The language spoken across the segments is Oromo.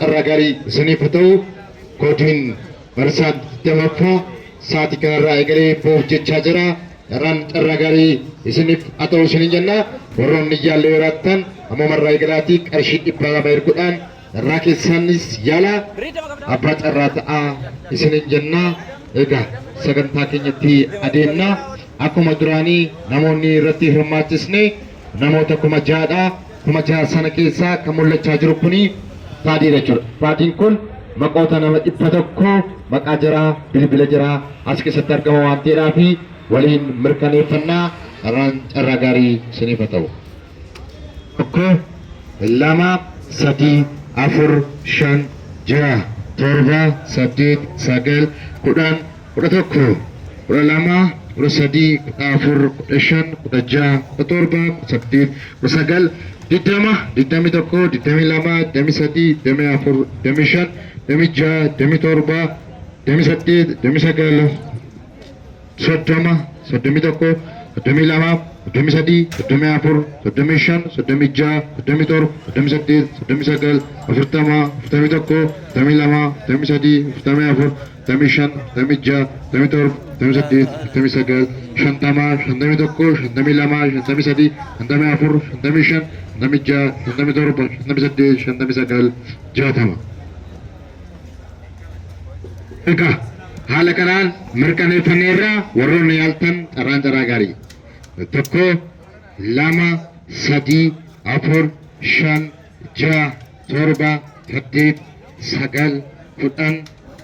carragari sinifatau kodin bersat demafa saat ikanara egari bofje chajara ran carragari sinif atau sininjana boron nijalle ratan amomarra egalati qarshid ibara bairkudan rakisanis yala apa carrata sininjana ega sagantaa keenyatti adeemna akkuma duraanii namoonni irratti hirmaachiisne namoota kuma jaha sana keessaa kan mul'achaa jiru kuni paadii jechuudha. Paadiin kun maqoota nama 100 maqaa jiraa bilbila jiraa as keessatti argama waan ta'eedhaa fi waliin mirkaneeffannaa irraan carraa gaarii isiniif ta'u. 1 2 3 4 5 6 7 8 9 10 11 12 13 14 15 16 17 18 19 Didama 21 22 23 24 25 26 27 28 29 30 31 32 23 24 35 36 37 38 39 40 41 42 23 24 25 26 27 28 29 shantama 51 52 53 54 55 56 57 58 59 60 Eka haala kanaan mirkaneeffanneerra warroonni yaaltan carraa gaarii tokko lama sadii afur shan jaha torba saddeet sagal kudhan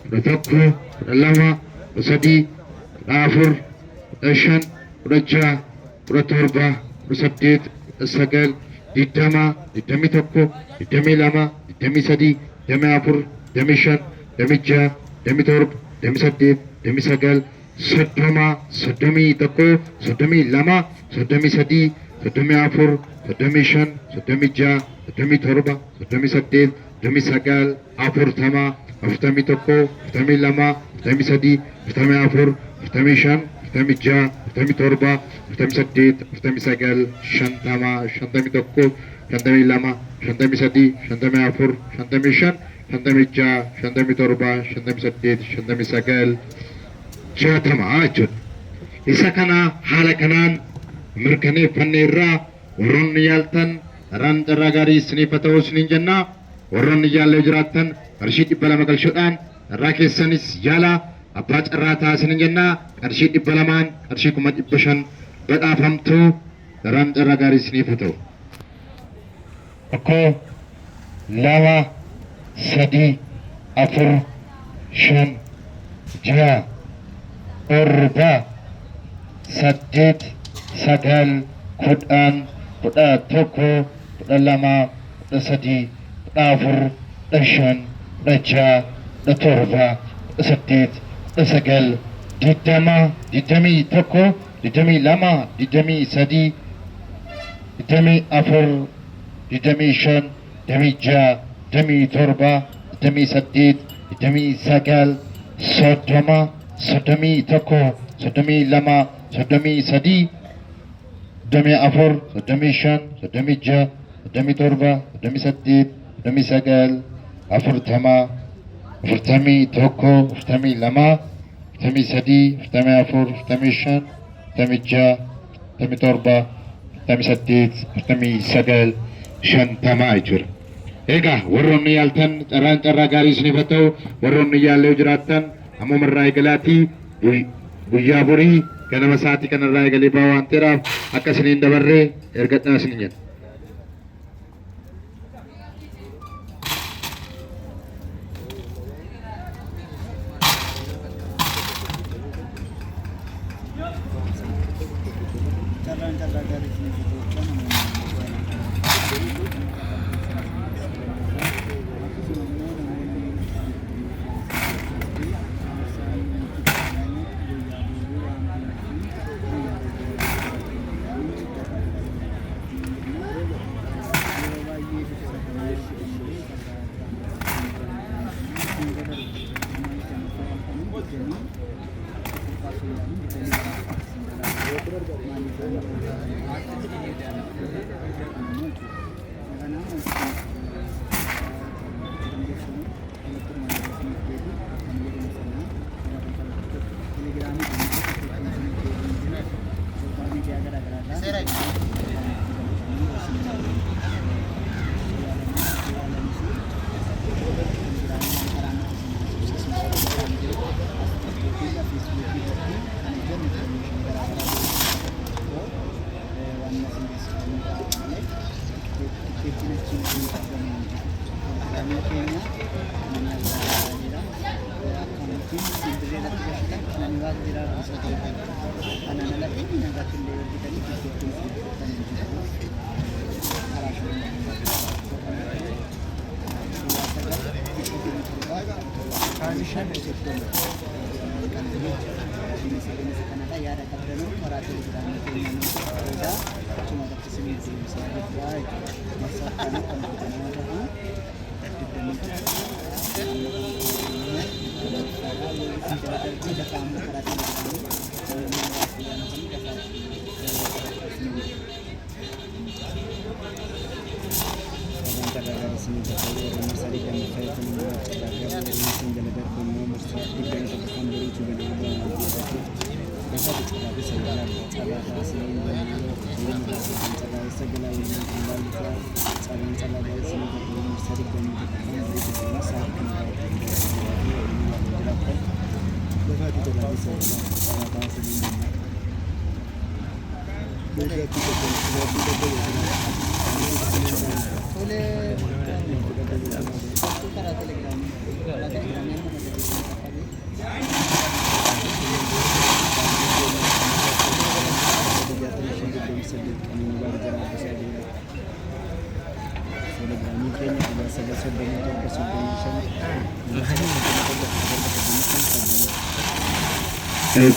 kudha tokko kudha lama kudha sadii kudha afur kudha shan kudha jaha kudha torba kudha saddeet kudha sagal 20 21 22 23 24 25 26 27 28 29 30 31 32 33 34 35 36 37 38 39 40 41 42 43 44 45 46 47 48 49 50 51 52 53 54 55 56 57 58 59 60 jechuudha. Isa kana haala kanaan mirkaneeffanneerra warroonni yaaltan irraan carraa gaarii isiniif ta'u isiniin jenna. Warroonni yaallee jiraattan qarshii 200 galchuudhaan irraa keessanis yaala abbaa carraa ta'a isiniin jenna. Qarshii 200 qarshii 500 badhaafamtu irraan carraa gaarii isiniif ta'u. Tokko lama sadii afur shan jaha torba saddeet sagal kudhan kudha tokko kudha lama kudha sadii kudha afur kudha shan kudha jaha kudha torba kudha saddeet kudha sagal 20 21 22 23 24 25 26 27 28 29 30 31 32 33 34 35 36 37 38 39 40 41 42 43 44 45 46 47 48 49 shantama jechuudha. Egaa warroonni yaaltan carraa gaarii isiniif ta'u warroonni yaallee jiraattan ammoo marraa eegalaatii guyyaa borii ganama sa'aatii kanarraa eegalee ba'aa waan ta'eedhaaf akka isiniin dabarree ergadhaa isiniin jenna.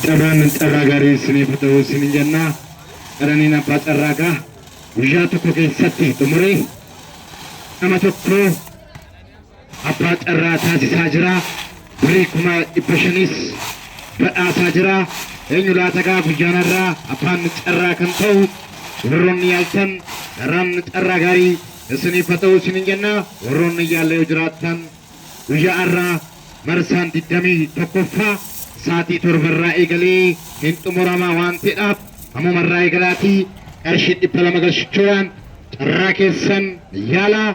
Taban taragari sini foto sini janna karanina pataraga ujatu ko keessatti tumure nama tokko abbaa carraa taasisaa jira durii kuma ibshanis badhaasaa jira eenyu laatagaa guyyaanarraa abbaan carraa kan ta'u warroonni yaaltan daraan carraa gaarii isinii foto sini janna warroonni yaallee jiraattan guyyaarraa marsaan 21ffaa Saati torbarraa eegalee hin xumuramaa waan ta'eef ammumarraa eegalaati qarshii 200 galchuudhaan carraa keessan yaala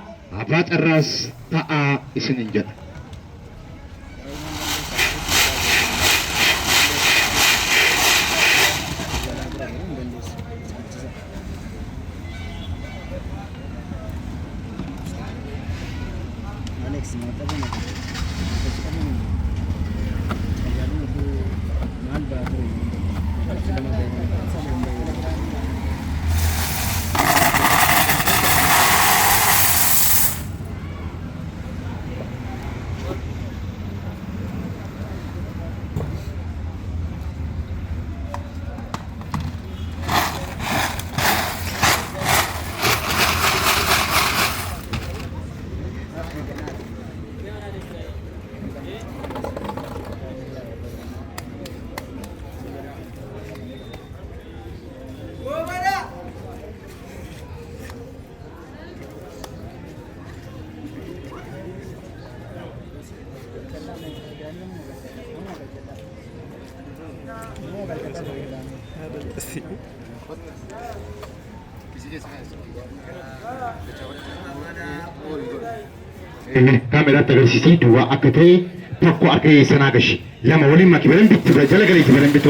abbaa carraas ta'aa isinin jedha. Kamera agarsiisii duwwaa akka ta'e tokko akka sanaa gashi lama waliin maki balan bitti jala galeetti balan bitti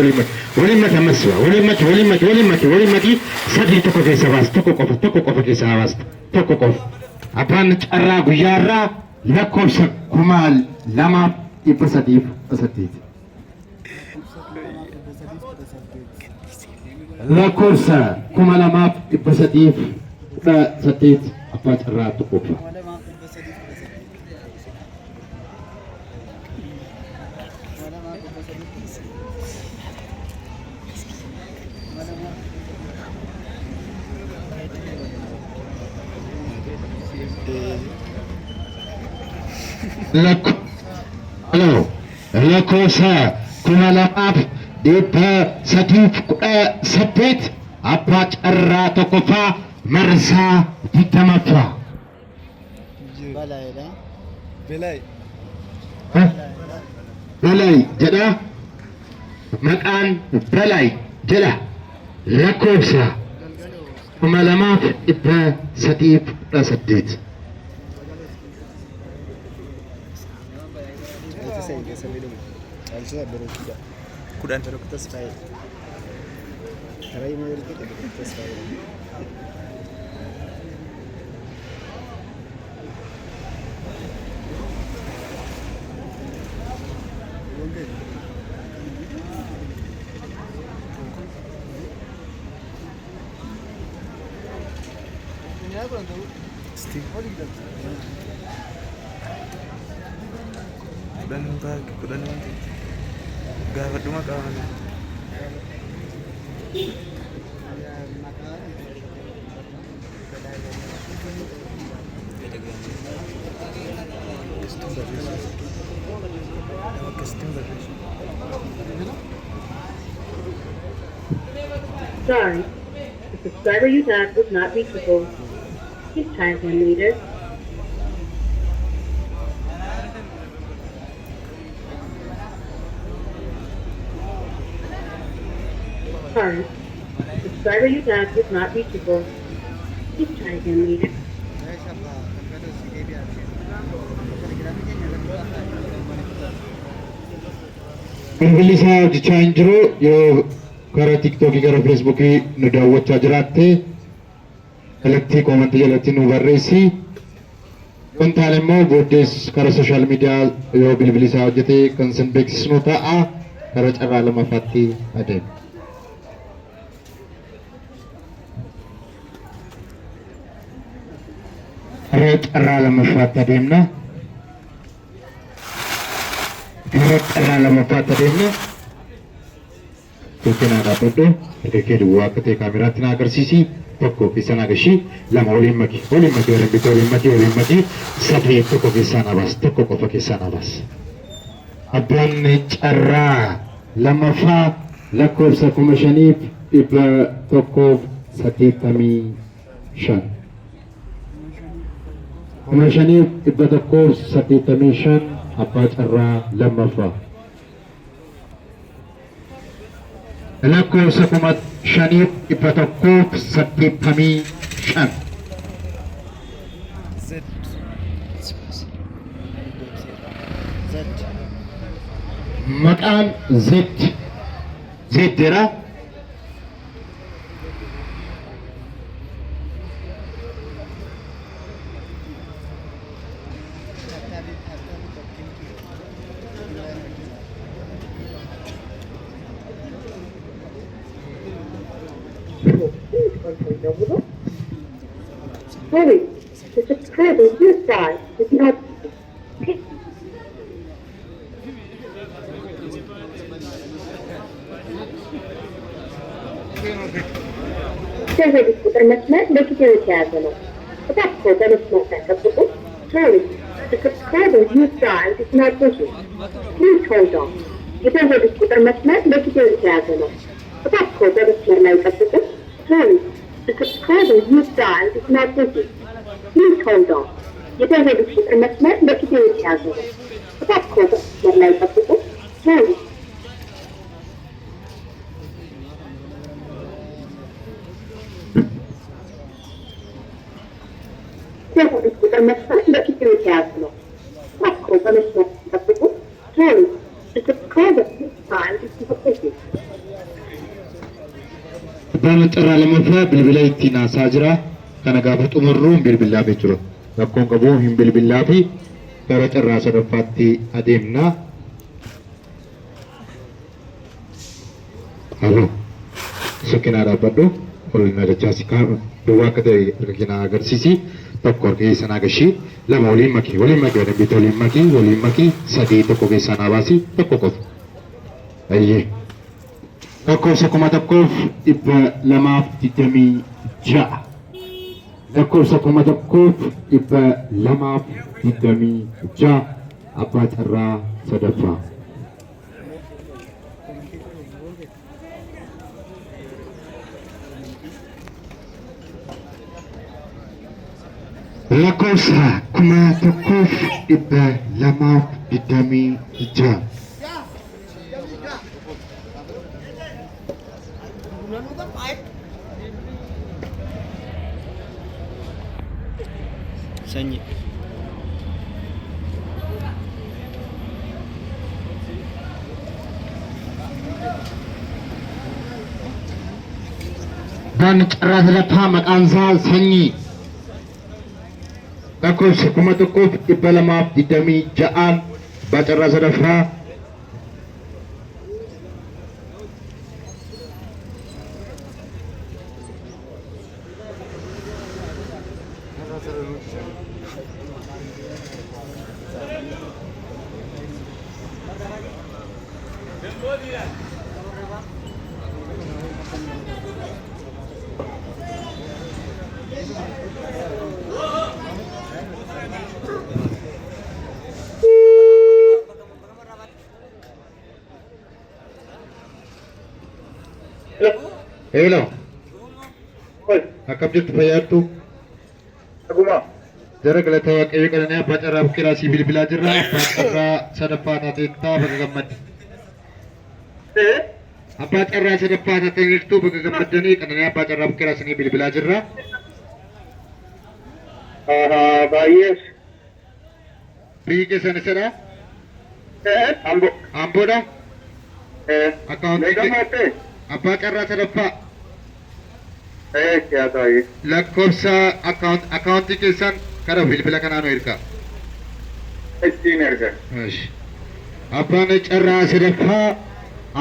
waliin maki ammas waliin maki sadii tokko keessa baas tokko qofa keessa baas tokko qofa abbaan carraa guyyaarraa lakkoofsa 2,208 lakkoofsa 2,208 abbaa carraa tokkoffaa. lakkoofsa 2,208 abbaa carraa tokkoffaa marsaa 20ffaa. Balay jedha maqaan balay jedha lakkoofsa 2,208. Kudan terus baik. Cara ini kita terus baik. Steve. Kudhan baag, kudhan naman. Gawad dumakawan. Sorry, the subscriber you have was not reachable. Please try again later. Sorry, the subscriber you have was not reachable. Please try again later. Bilbilli isaa hojjechaa hin jiru yoo gara tiktookii gara feesbuukii nu daawwachaa jiraatte kallattii koomantii jalatti nu barreessi. Kun taane immoo booddees karaa sooshaal miidiyaa yoo bilbilli isaa hojjete kan isin beeksisnu ta'a. Karaa carraa lammaffaatti adeema. Karaa carraa lammaffaatti adeemna. Karaa lammaffaatti adeemna. Tokko dhaabadhu erga duwwaa akka ta'e kaameraatti na agarsiisi. Tokko keessaan agarsiisi. Lama waliin maki waliin maki sadii tokko keessaan abaas tokko qofa keessaan abaas. Abbaan carraa lammaffaa lakkoofsa 5,185. 5,185 abbaa carraa lammaffaa. Lakkoofsa 5,185. Maqaan Zeddera. Hurry, the subscriber you died is not. ቁጥር መስመር ለጊዜው የተያዘ ነው። እባክዎ በመስመር ላይ ጠብቁ። Sorry, the subscriber you died is not busy. Please hold on. የደወሉት ቁጥር መስመር ለጊዜው የተያዘ ነው። እባክዎ በመስመር ላይ ጠብቁ። Sorry, the subscriber you died is not busy. Please hold on. የደወሉት ቁጥር መስመር ለጊዜው የተያዘ ነው። እባክዎ በመስመር ላይ ጠብቁ። Sorry. የደወሉት ቁጥር መስመር ለጊዜው የተያዘ ነው። እባክዎ በመስመር ላይ ጠብቁ። Sorry, the subscriber you died is not busy. Baanxarra lammaffaa bilbila ittiin haasaa jira. Kana gaafa xumurru bilbilaa jechuudha. Rakkoon qabu hin bilbilaa fi gara carraa sadaffaatti adeemna. Halloo. Sokkinaa dhaabbadhu. Olina dachaasi duwwaa akka ta'e erga keenyaa agarsiisi. Tokko harka keessaan agarsiisi. Lama waliin maki wadambiita waliin maki sadii tokko keessaan abaasi tokko qofa. Ayyee. Lakkoofsa 1,226. Lakkoofsa 1,226 abbaa carraa sadaffaa. Lakkoofsa 1,226. Sanyi. Baanxarraa sadaffaa maqaan isaa Sanyii. Lakkoofsa 1,226 baanxarraa sadaffaa. Hello. Akkam jirtu fayyaattu? Aguma. Jara galata waaqayyo qalanii abbaa carraa buqqeeraa si bilbilaa jirra. Abbaa carraa sadaffaa taateettaa baga gammadde. Abbaa carraa sadaffaa taateettuu baga gammaddanii qalanii abbaa carraa buqqeeraa sinii bilbilaa jirra. Baay'ees. Biyyi keessan isadha? Ambo. Amboodha? Gammaddee? Abbaa carraa sadaffaa. Siyaa baay'ee. Lakkoofsa akkaawuntii keessan kara bilbila kanaan ergaa. Ittiin erga. Abbaan carraa sadaffaa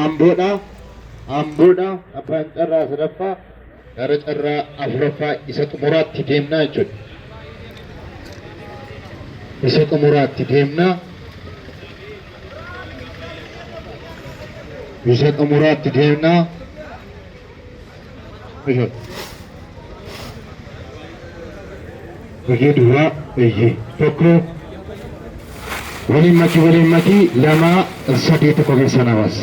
Amboodha. Amboodha. Abbaan carraa sadaffaa gara carraa afuraffaa isa xumuraatti deemnaa jechuudha. Isa xumuraatti deemnaa. Isa xumuraatti deemnaa. Bagi dua, tokko waliin maki lama sadii tokko keessa namas.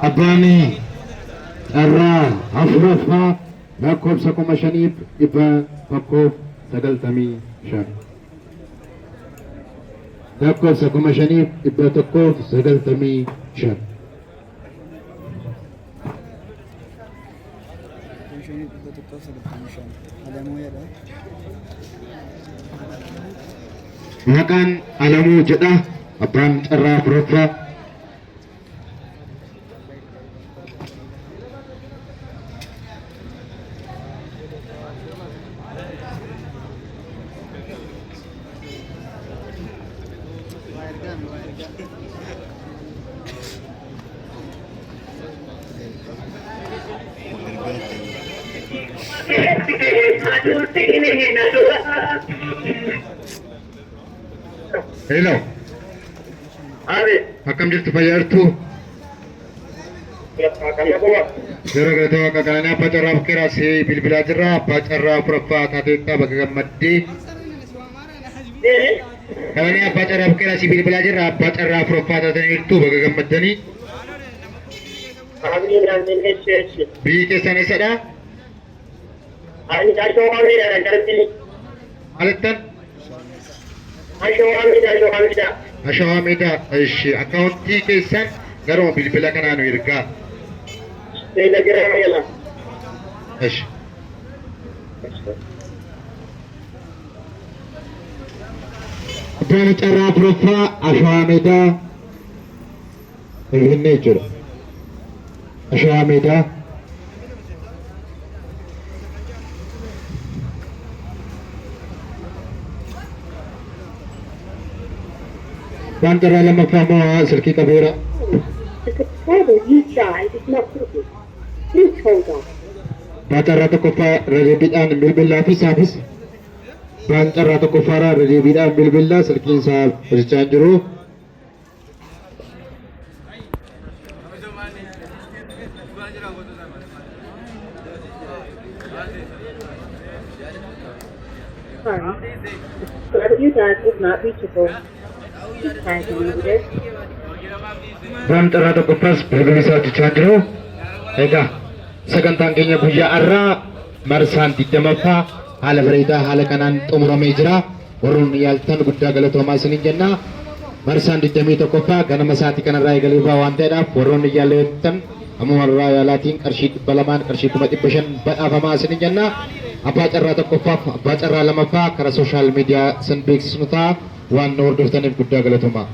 Abbaani carraa afuraffaa lakkoofsa 5,195. Lakkoofsa 5,195. Maqaan Alamuu jedha. Abbaan carraa afuraffaa. Hello. Akkam jirtu fayyaartu? Jara galata waaqa qalanii abbaa carraa buqqeeraa si bilbilaa jirra. Abbaa carraa afuraffaa taateettaa baga gammaddee. Qalanii abbaa carraa buqqeeraa si bilbilaa jirra. Abbaa carraa afuraffaa taataniirtu baga gammaddanii. Biyyi keessan eessadha? Maalittan? Ashawaa Meedaa. Ishi akkaawuntii keessan garuu bilbila kanaan ergaa. Ishi. Abbaan carraa afuraffaa Ashawaa Meedaa. Finfinnee jechuudha. Ashawaa Meedaa. Abbaan carraa lammaffaa moo silkii qabeera? The subscriber you dialed is not working. Please hold on. Abbaan carraa tokkoffaa radeebiidhaan bilbilaa fi isaafis. Abbaan carraa tokkoffaarraa radeebiidhaan bilbilaa silkiin isaa hojjechaa hin jiru. Sorry. The subscriber you dialed is not reachable. Please try again later. Abbaan carraa tokkoffaas bilbila isaa hojjechaa hin jiru. Egaa sagantaan keenya guyyaa har'aa marsaan 20ffaa haala bareedaa haala kanaan xumuramee jira. Warroonni yaaltan guddaa galatoomaa isiniin jenna. Marsaan 21ffaa ganama isaatii kanarraa eegalee ba'aa waan ta'eedhaaf warroonni yaaltan ammuma irraa yaalaatiin qarshii 200 qarshii 500 badhaafamaa isiniin jenna. Abbaa carraa tokkoffaaf abbaa carraa lamaffaa karaa sooshaal miidiyaa sin beeksisnu ta'a waan nu hordoftaniif guddaa galatoomaa.